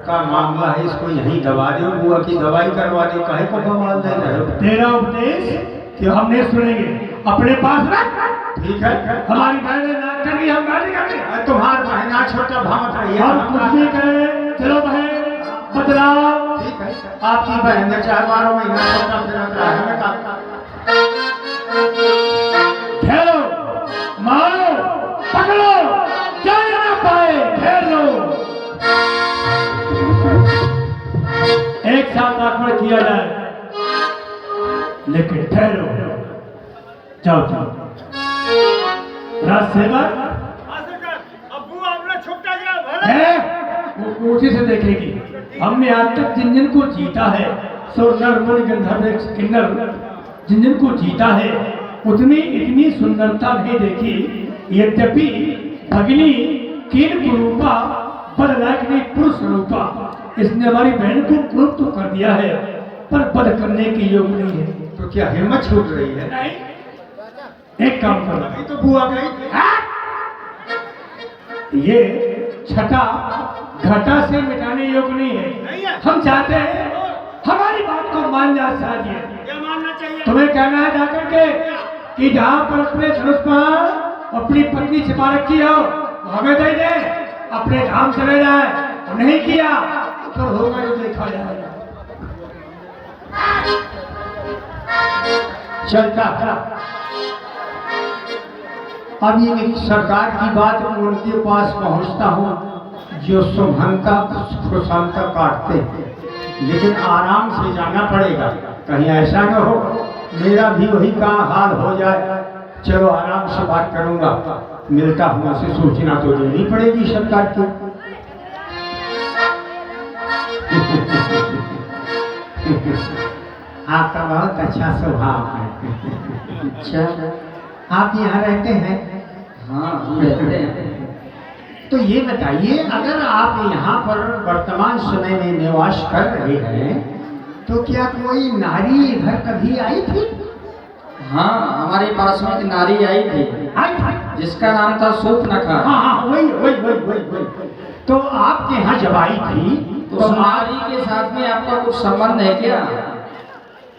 का मामला है, इसको यहीं दबा दो, बुआ की दवाई करवा दो, काहे को बवाल दे रहे हो? तेरा उपदेश कि हम नहीं सुनेंगे, अपने पास रख। ठीक है, हमारी बहनें नाक कर रही, हम गाली कर रहे। तुम्हार बहना छोटा भावत रही है, हम कुछ भी करें, चलो बहन बदलाओ। ठीक है, आपकी बहन ने 4-12 महीना छोटा फिरत रहा है, ठहरो, मारो, पकड़ो, जाने ना पाए, ठहर लो। एक साथ आक्रमण किया जाए, लेकिन ठहरो, जाओ जाओ। राजसेवक है, वो ऊँचे से देखेगी। हमने आज तक जिन जिन को जीता है, सुरनर मुनि गंधर्व किन्नर, जिन जिन को जीता है, उतनी इतनी सुंदरता नहीं देखी। यद्यपि भगिनी कीन कुरूपा बद लायक नहीं पुरुष रूपा, इसने हमारी बहन को क्रूप तो कर दिया है, पर बद करने के योग नहीं है। तो क्या हिम्मत छूट रही है? नहीं, एक काम करो, अभी तो बुआ गई। ये छटा घटा से मिटाने योग नहीं है। हम चाहते हैं हमारी बात को मान जा चाहिए। तुम्हें कहना है जाकर के कि जहाँ पर अपने धनुष पर अपनी पत्नी छिपा रखी हो, हमें दे दे, अपने धाम चले जाए। और नहीं किया तो होगा जो देखा जाएगा। चलता अब ये सरकार की बात उनके पास पहुंचता हूँ जो सुभंता खुशांता काटते हैं, लेकिन आराम से जाना पड़ेगा, कहीं ऐसा न हो मेरा भी वही का हाल हो जाए। चलो आराम से बात करूंगा, मिलता हूँ उसे, सूचना तो देनी पड़ेगी सरकार की। आपका बहुत अच्छा स्वभाव है। अच्छा, आप यहाँ रहते हैं? हाँ हम रहते हैं। तो ये बताइए, अगर आप यहाँ पर वर्तमान समय में निवास कर रहे हैं, तो क्या कोई नारी इधर कभी आई थी? हाँ, हमारे पास में एक नारी आई थी, आई थी? जिसका नाम था सूर्पनखा। हाँ हाँ, वही वही वही वही वही। तो आपके यहाँ जब आई थी तो उस नारी के साथ में आपका कुछ संबंध है क्या?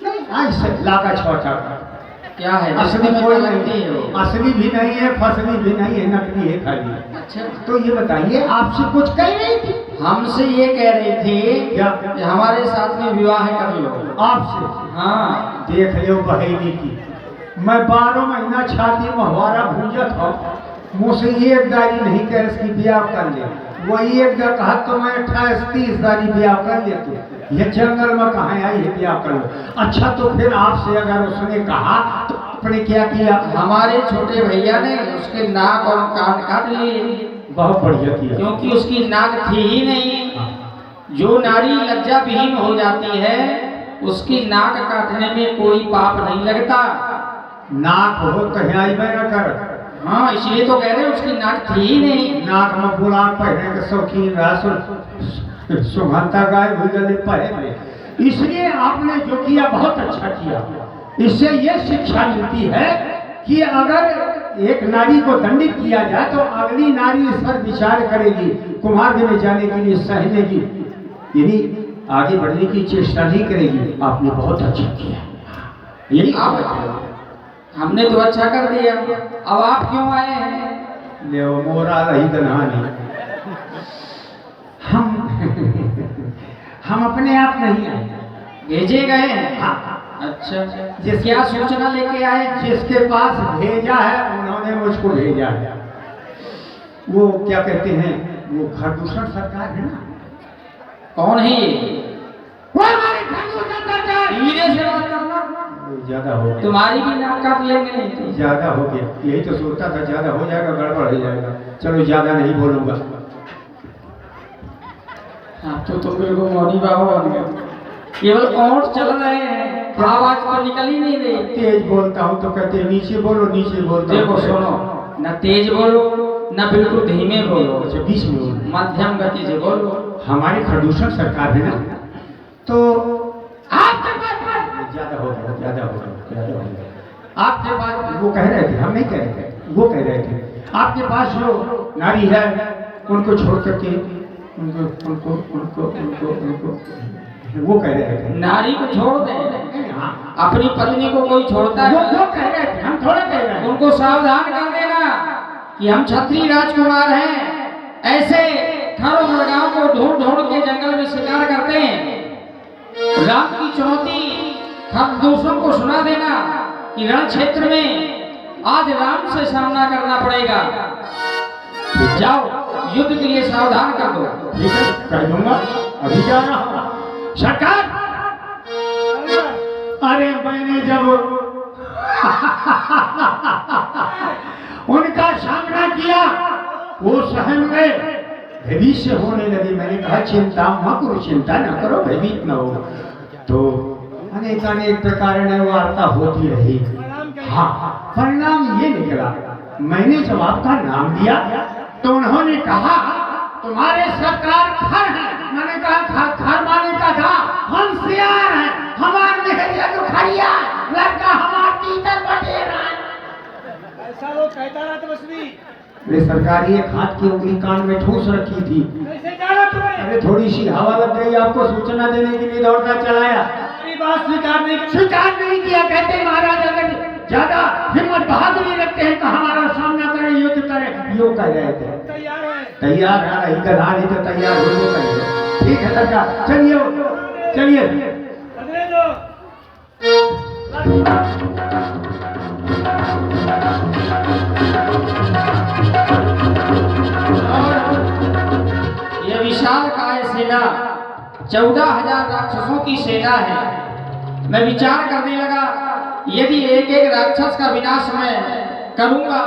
नहीं, ऐसे लागा छोटा क्या है? असली में कोई क्या लगती नहीं, है वो? असली भी नहीं है, फसली भी नहीं है, नकली है खाली। अच्छा, तो ये बताइए, आपसे कुछ कह रही थी? हमसे ये कह रही थी क्या? कि हमारे साथ में विवाह कर लो। आपसे? हाँ, देख लो बहेली की, मैं 12 महीना छाती महवारा भूंजत हो, मुझसे एक दारी नहीं कह इसकी ब्याह कर ले, वही एक दा कहा तो मैं 28-30 दारी ब्याह कर ले, तो ये जंगल में कहाँ आई है ब्याह कर लो। अच्छा, तो फिर आपसे अगर उसने कहा तो आपने क्या किया? हमारे छोटे भैया ने उसके नाक और कान काट लिए। बहुत बढ़िया किया, क्योंकि उसकी नाक थी ही नहीं। जो नारी लज्जा विहीन हो जाती है, उसकी नाक काटने में कोई पाप नहीं लगता। नाक हो कहीं आई मैं न कर। हाँ, इसलिए तो कह रहे हैं उसकी नाक थी ही नहीं। नाक में बुलान पहने के शौकीन रहा, सुगंधा गाय हुई गली पहले, इसलिए आपने जो किया बहुत अच्छा किया। इससे ये शिक्षा मिलती है कि अगर एक नारी को दंडित किया जाए तो अगली नारी इस पर विचार करेगी, कुमार्ग में जाने के लिए सहनेगी, यानी आगे बढ़ने की चेष्टा नहीं करेगी। आपने बहुत अच्छा किया, यही आप हमने तो अच्छा कर दिया, अब आप क्यों आए हैं? ले मोरा रही दनहानी। हम अपने आप नहीं आए, भेजे गए हैं। हाँ, अच्छा, क्या सूचना लेके आए? जिसके पास भेजा है उन्होंने मुझको भेजा है। वो क्या कहते हैं, वो खरदूषण सरकार है ना। कौन है ये? वो हमारी खरदूषण सरकार। धीरे से बात करना, ज्यादा हो गया, तुम्हारी भी नाक काट लेंगे। ज्यादा हो गया, यही तो सोचता था, ज्यादा हो जाएगा, गड़बड़ हो जाएगा। चलो ज्यादा नहीं बोलूंगा। हाँ, तो तुम बिल्कुल मौनी बाबा बन गए। केवल ओंठ चल रहे हैं, आवाज तो निकल ही नहीं रही। तेज बोलता हूँ तो कहते हैं नीचे बोलो, नीचे बोलता हूँ। देखो सुनो, न तेज बोलो न बिल्कुल धीमे बोलो, अच्छा, बीच में बोलो, मध्यम गति से बोलो। हमारी खरदूषण सरकार है ना, तो आपके पास ज्यादा हो गया, ज्यादा हो गया, ज्यादा हो गया। आपके पास वो कह रहे थे, हम नहीं कह रहे थे, वो कह रहे थे आपके पास जो नारी है उनको छोड़ करके उनको वो कह रहे थे नारी को छोड़ दे, हाँ, अपनी पत्नी को कोई छोड़ता वो है, कह रहे थे, हम थोड़ा कह रहे हैं। उनको सावधान कर देना कि हम क्षत्रिय राजकुमार हैं, ऐसे खरों मुर्गाओं को ढूंढ ढूंढ के जंगल में शिकार करते हैं। राम की चुनौती हम दूसरों को सुना देना कि रण क्षेत्र में आज राम से सामना करना पड़ेगा। जाओ युद्ध के लिए सावधान कर दो। ठीक है, कह दूंगा, अभी जा रहा हूं। सरकार, अरे मैंने जब उनका सामना किया वो सहन में भयभीत से होने लगी। मैंने कहा चिंता मत करो, चिंता न करो, भयभीत न हो। तो अनेक अनेक प्रकार ने वार्ता होती रही। हाँ, परिणाम ये निकला, मैंने जब आपका नाम दिया तो उन्होंने कहा तुम्हारे सरकार खर है। मैंने कहा खर माने का था हम सियार हैं, हमार मेहरिया तो खरिया लड़का हमार तीतर बटेरा। ऐसा वो कहता रहा तो बस भी वे सरकार एक हाथ की उंगली कान में ठूस रखी थी। कैसे जाना तुम्हें? अरे थोड़ी सी हवा लग गई, आपको सूचना देने के लिए दौड़ता चलाया। मेरी बात स्वीकार नहीं किया। कहते महाराज अगर ज्यादा हिम्मत बहादुरी रखते हैं तो हमारा सामना करें, युद्ध करें। यो कह रहे थे तैयार है, तैयार है, नहीं कर नहीं तो तैयार होने करेंगे। ठीक है सरकार, चलिए चलिए। अगले दो यह विशाल काय सेना 14,000 राक्षसों की सेना है। मैं विचार करने लगा यदि एक एक राक्षस का विनाश मैं करूंगा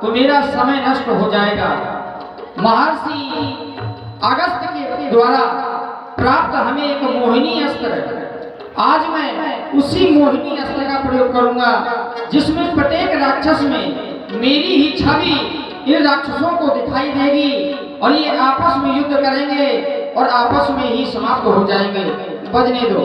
तो मेरा समय नष्ट हो जाएगा। महर्षि अगस्त के द्वारा प्राप्त हमें एक मोहिनी अस्त्र, आज मैं उसी मोहिनी अस्त्र का प्रयोग करूंगा जिसमें प्रत्येक राक्षस में मेरी ही छवि इन राक्षसों को दिखाई देगी और ये आपस में युद्ध करेंगे और आपस में ही समाप्त हो जाएंगे। बजने दो।